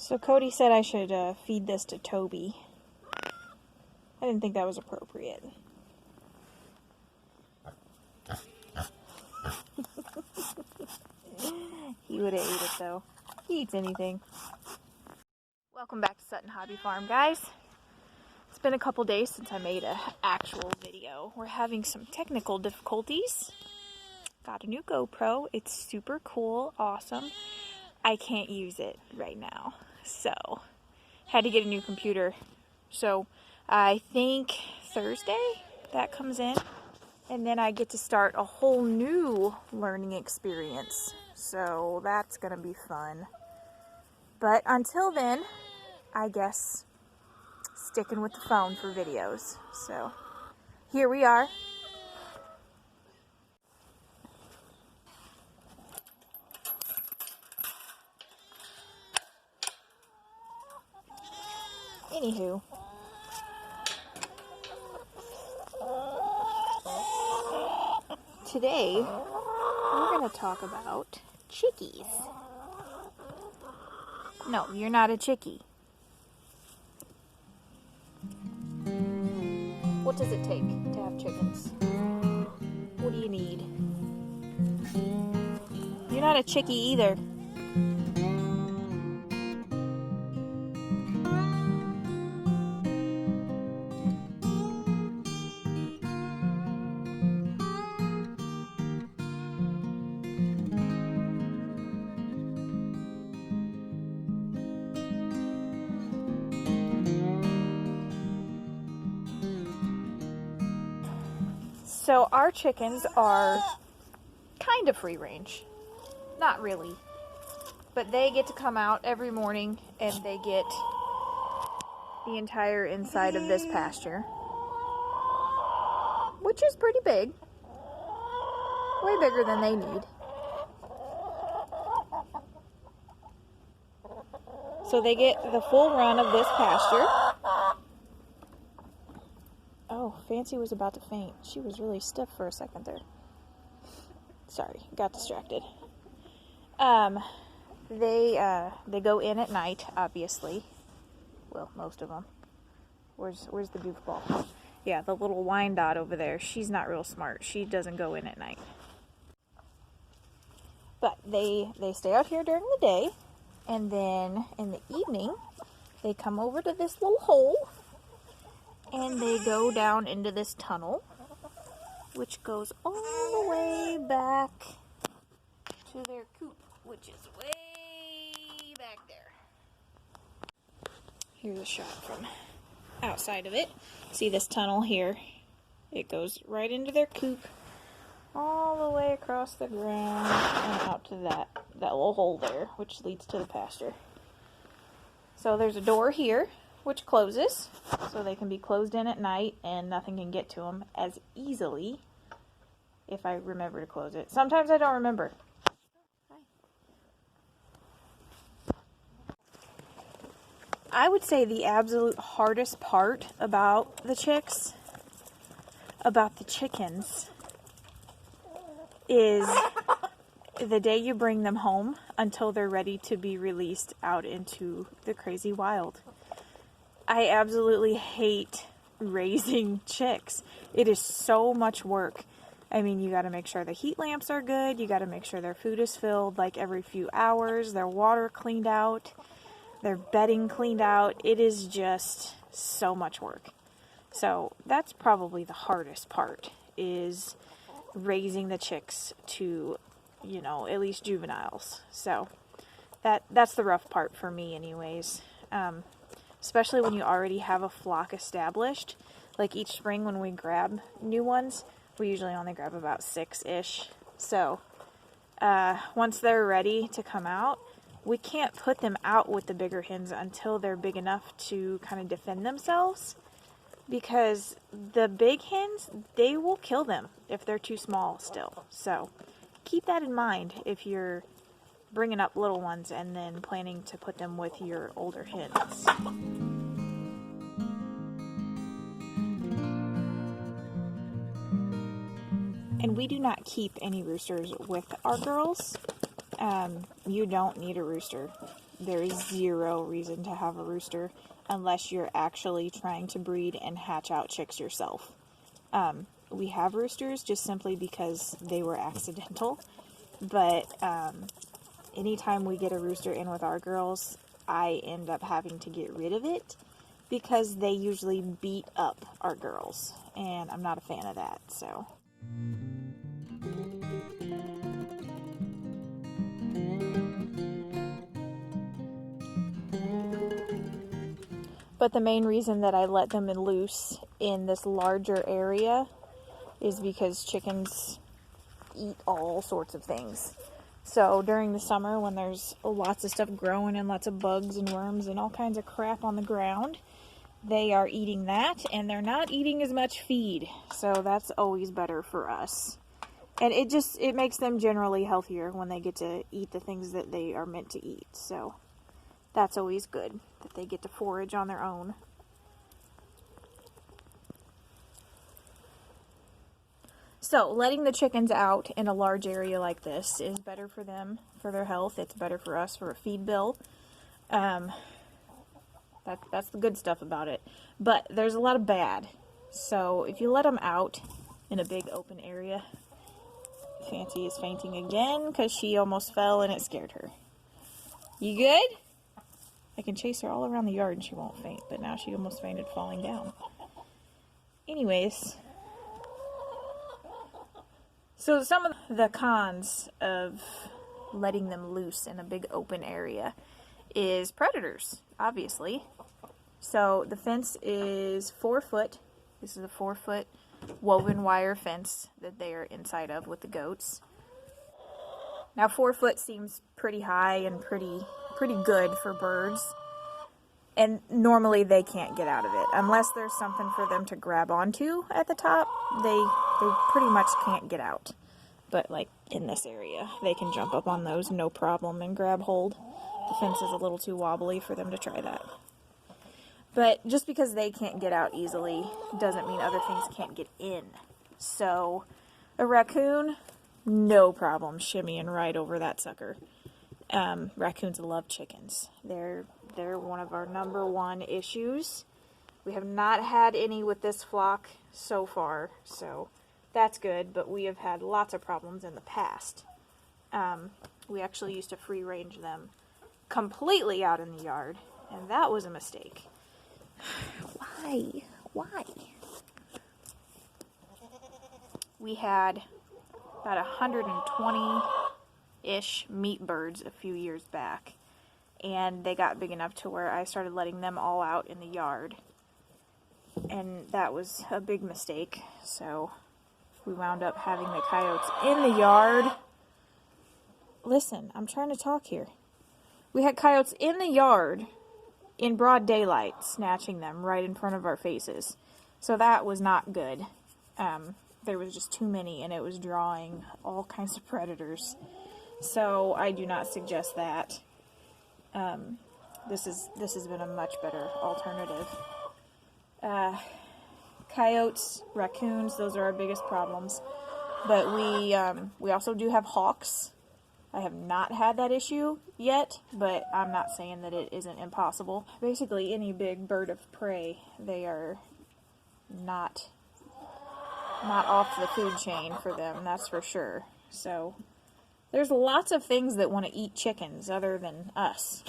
So Cody said I should feed this to Toby. I didn't think that was appropriate. He would have ate it though. He eats anything. Welcome back to Sutton Hobby Farm, guys. It's been a couple days since I made an actual video. We're having some technical difficulties. Got a new GoPro. It's super cool, awesome. I can't use it right now, so had to get a new computer. So I think Thursday that comes in, and then I get to start a whole new learning experience. So that's gonna be fun. But until then, I guess sticking with the phone for videos. So here we are. Anywho, today we're going to talk about chickies. No, you're not a chickie. What does it take to have chickens? What do you need? You're not a chickie either. So our chickens are kind of free range. Not really. But they get to come out every morning and they get the entire inside of this pasture, which is pretty big. Way bigger than they need. So they get the full run of this pasture. Oh, Fancy was about to faint. She was really stiff for a second there. Sorry, got distracted. They go in at night, obviously. Well, most of them. Where's the goofball? Yeah, the little Wyandotte over there. She's not real smart. She doesn't go in at night. But they stay out here during the day, and then in the evening, they come over to this little hole, and they go down into this tunnel, which goes all the way back to their coop, which is way back there. Here's a shot from outside of it. See this tunnel here? It goes right into their coop, all the way across the ground and out to that little hole there, which leads to the pasture. So there's a door here, which closes, so they can be closed in at night and nothing can get to them as easily if I remember to close it. Sometimes I don't remember. I would say the absolute hardest part about the chickens, is the day you bring them home until they're ready to be released out into the crazy wild. I absolutely hate raising chicks. It is so much work. I mean, you got to make sure the heat lamps are good. You got to make sure their food is filled like every few hours. Their water cleaned out. Their bedding cleaned out. It is just so much work. So that's probably the hardest part, is raising the chicks to, at least juveniles. So that's the rough part for me anyways. Especially when you already have a flock established. Like each spring when we grab new ones, we usually only grab about 6-ish. So once they're ready to come out, we can't put them out with the bigger hens until they're big enough to kind of defend themselves. Because the big hens, they will kill them if they're too small still. So keep that in mind if you're bringing up little ones and then planning to put them with your older hens. And we do not keep any roosters with our girls. You don't need a rooster. there's zero reason to have a rooster unless you're actually trying to breed and hatch out chicks yourself. We have roosters just simply because they were accidental, but anytime we get a rooster in with our girls, I end up having to get rid of it because they usually beat up our girls, and I'm not a fan of that, so. But the main reason that I let them loose in this larger area is because chickens eat all sorts of things. So during the summer, when there's lots of stuff growing and lots of bugs and worms and all kinds of crap on the ground, they are eating that, and they're not eating as much feed. So that's always better for us. And it makes them generally healthier when they get to eat the things that they are meant to eat. So that's always good, that they get to forage on their own. So, letting the chickens out in a large area like this is better for them, for their health. It's better for us for a feed bill. That's the good stuff about it. But there's a lot of bad. So, if you let them out in a big open area, Fancy is fainting again because she almost fell and it scared her. You good? I can chase her all around the yard and she won't faint, but now she almost fainted falling down. Anyways, so some of the cons of letting them loose in a big open area is predators, obviously. So the fence is 4 foot. This is a 4 foot woven wire fence that they are inside of with the goats. Now 4 foot seems pretty high and pretty good for birds. And normally they can't get out of it. Unless there's something for them to grab onto at the top, they pretty much can't get out. But like in this area, they can jump up on those no problem and grab hold. The fence is a little too wobbly for them to try that. But just because they can't get out easily doesn't mean other things can't get in. So a raccoon, no problem shimmying right over that sucker. Raccoons love chickens. They're one of our number one issues. We have not had any with this flock so far, so that's good, but we have had lots of problems in the past. We actually used to free range them completely out in the yard, and that was a mistake. Why? We had about 120-ish meat birds a few years back, and they got big enough to where I started letting them all out in the yard, and that was a big mistake. So we wound up having the coyotes in the yard. Listen, I'm trying to talk here. We had coyotes in the yard in broad daylight, snatching them right in front of our faces. So that was not good. There was just too many, and it was drawing all kinds of predators. So I do not suggest that. This has been a much better alternative. Coyotes, raccoons, those are our biggest problems. But we also do have hawks. I have not had that issue yet, but I'm not saying that it isn't impossible. Basically, any big bird of prey, they are not off the food chain for them, that's for sure. So there's lots of things that want to eat chickens other than us.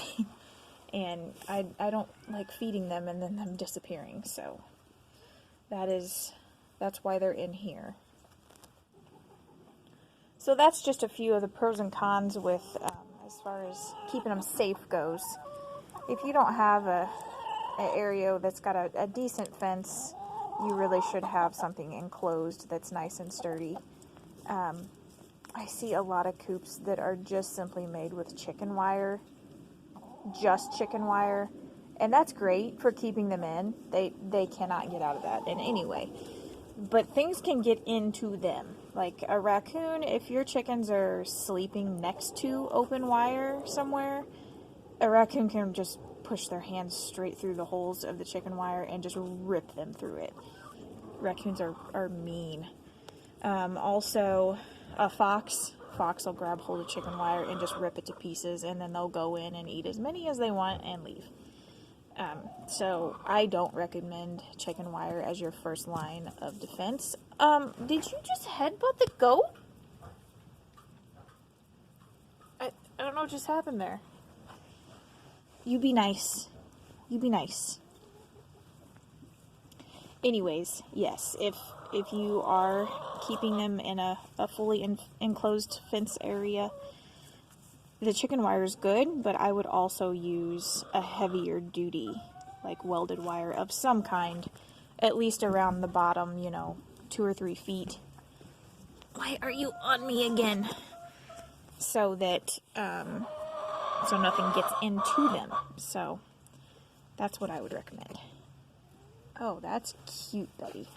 And I don't like feeding them and then them disappearing. So that's why they're in here. So that's just a few of the pros and cons with as far as keeping them safe goes. If you don't have an area that's got a decent fence, you really should have something enclosed that's nice and sturdy. I see a lot of coops that are just simply made with chicken wire, just chicken wire, and that's great for keeping them in. They cannot get out of that in any way. But things can get into them. Like a raccoon, if your chickens are sleeping next to open wire somewhere, a raccoon can just push their hands straight through the holes of the chicken wire and just rip them through it. Raccoons are mean. Also, a fox fox will grab hold of chicken wire and just rip it to pieces, and then they'll go in and eat as many as they want and leave. So I don't recommend chicken wire as your first line of defense. Did you just headbutt the goat? I don't know what just happened there. You be nice. You be nice. Anyways, yes, if you are keeping them in a fully enclosed fence area, the chicken wire is good, but I would also use a heavier duty, like welded wire of some kind, at least around the bottom, 2 or 3 feet. Why are you on me again? So that, so nothing gets into them. So, that's what I would recommend. Oh, that's cute, buddy.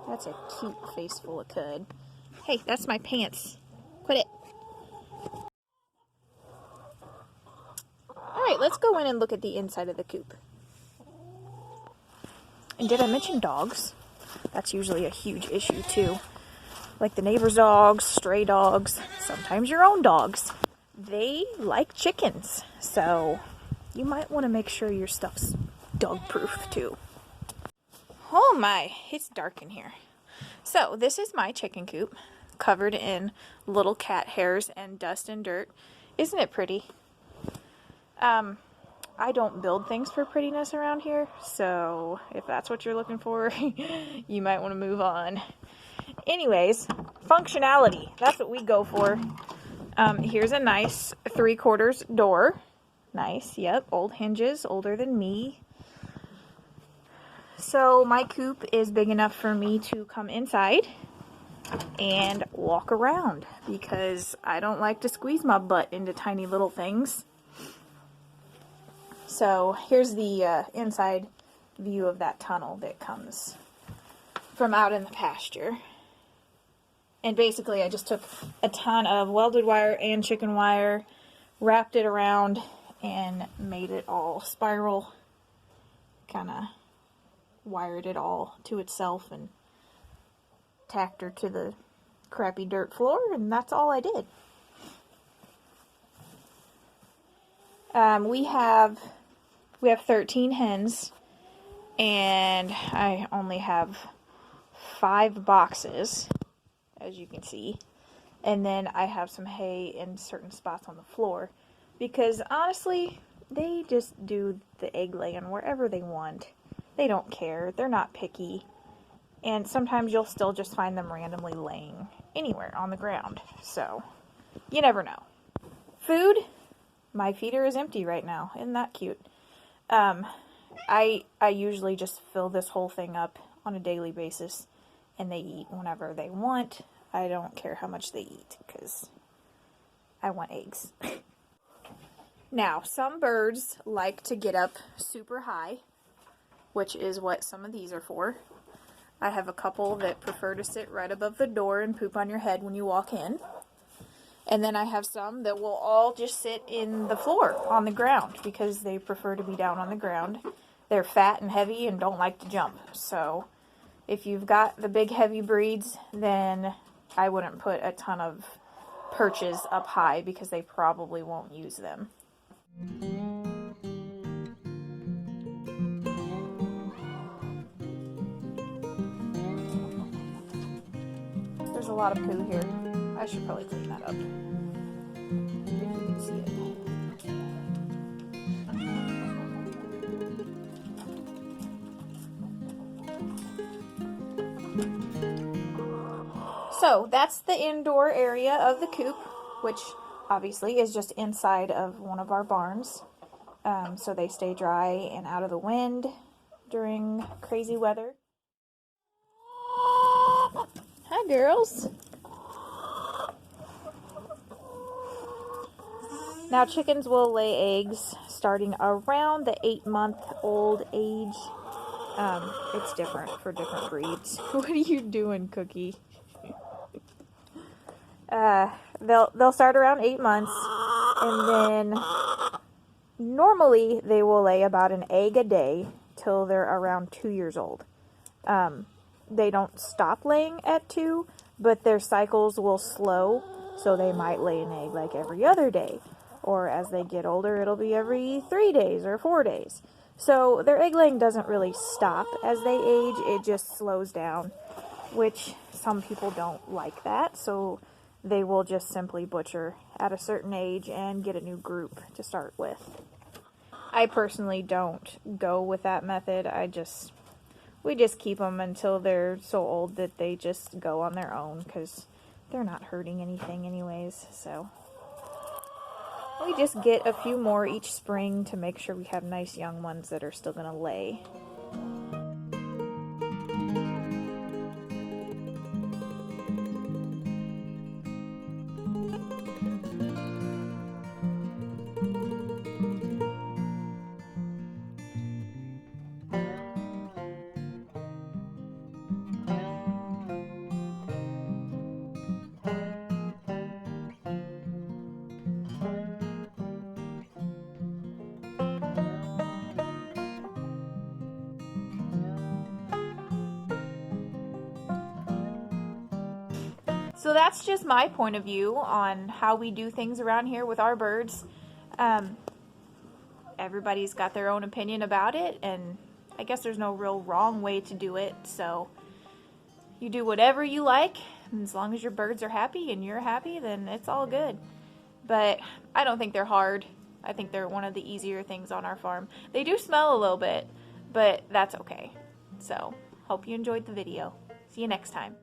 That's a cute face full of cud. Hey, that's my pants. Quit it. Alright, let's go in and look at the inside of the coop. And did I mention dogs? That's usually a huge issue too. Like the neighbor's dogs, stray dogs, sometimes your own dogs. They like chickens, so you might want to make sure your stuff's dog-proof too. Oh my, it's dark in here. So this is my chicken coop, covered in little cat hairs and dust and dirt. Isn't it pretty? I don't build things for prettiness around here, so if that's what you're looking for, you might want to move on. Anyways, functionality, that's what we go for. Here's a nice 3/4 door. Nice, yep, old hinges, older than me. So my coop is big enough for me to come inside and walk around because I don't like to squeeze my butt into tiny little things. So here's the inside view of that tunnel that comes from out in the pasture. And basically I just took a ton of welded wire and chicken wire, wrapped it around, and made it all spiral. Kind of wired it all to itself and tacked her to the crappy dirt floor, and that's all I did. We have 13 hens, and I only have 5 boxes, as you can see. And then I have some hay in certain spots on the floor, because honestly, they just do the egg laying wherever they want. They don't care. They're not picky. And sometimes you'll still just find them randomly laying anywhere on the ground. So, you never know. Food? My feeder is empty right now. Isn't that cute? I usually just fill this whole thing up on a daily basis, and they eat whenever they want. I don't care how much they eat, because I want eggs. Now, some birds like to get up super high, which is what some of these are for. I have a couple that prefer to sit right above the door and poop on your head when you walk in. And then I have some that will all just sit in the floor on the ground because they prefer to be down on the ground. They're fat and heavy and don't like to jump. So if you've got the big heavy breeds, then I wouldn't put a ton of perches up high because they probably won't use them. There's a lot of poo here. I should probably clean that up. If you can see it. So that's the indoor area of the coop, which obviously is just inside of one of our barns. So they stay dry and out of the wind during crazy weather. Hi, girls. Now, chickens will lay eggs starting around the 8-month-old age. It's different for different breeds. What are you doing, Cookie? They'll start around 8 months, and then normally they will lay about an egg a day till they're around 2 years old. They don't stop laying at 2, but their cycles will slow So they might lay an egg like every other day. Or as they get older, it'll be every 3 days or 4 days. So their egg laying doesn't really stop as they age, it just slows down, which some people don't like that, so they will just simply butcher at a certain age and get a new group to start with. I personally don't go with that method. We just keep them until they're so old that they just go on their own, because they're not hurting anything anyways, so we just get a few more each spring to make sure we have nice young ones that are still going to lay. So that's just my point of view on how we do things around here with our birds. Everybody's got their own opinion about it, and I guess there's no real wrong way to do it, so you do whatever you like, and as long as your birds are happy and you're happy, then it's all good. But I don't think they're hard. I think they're one of the easier things on our farm. They do smell a little bit, but that's okay. So, hope you enjoyed the video. See you next time.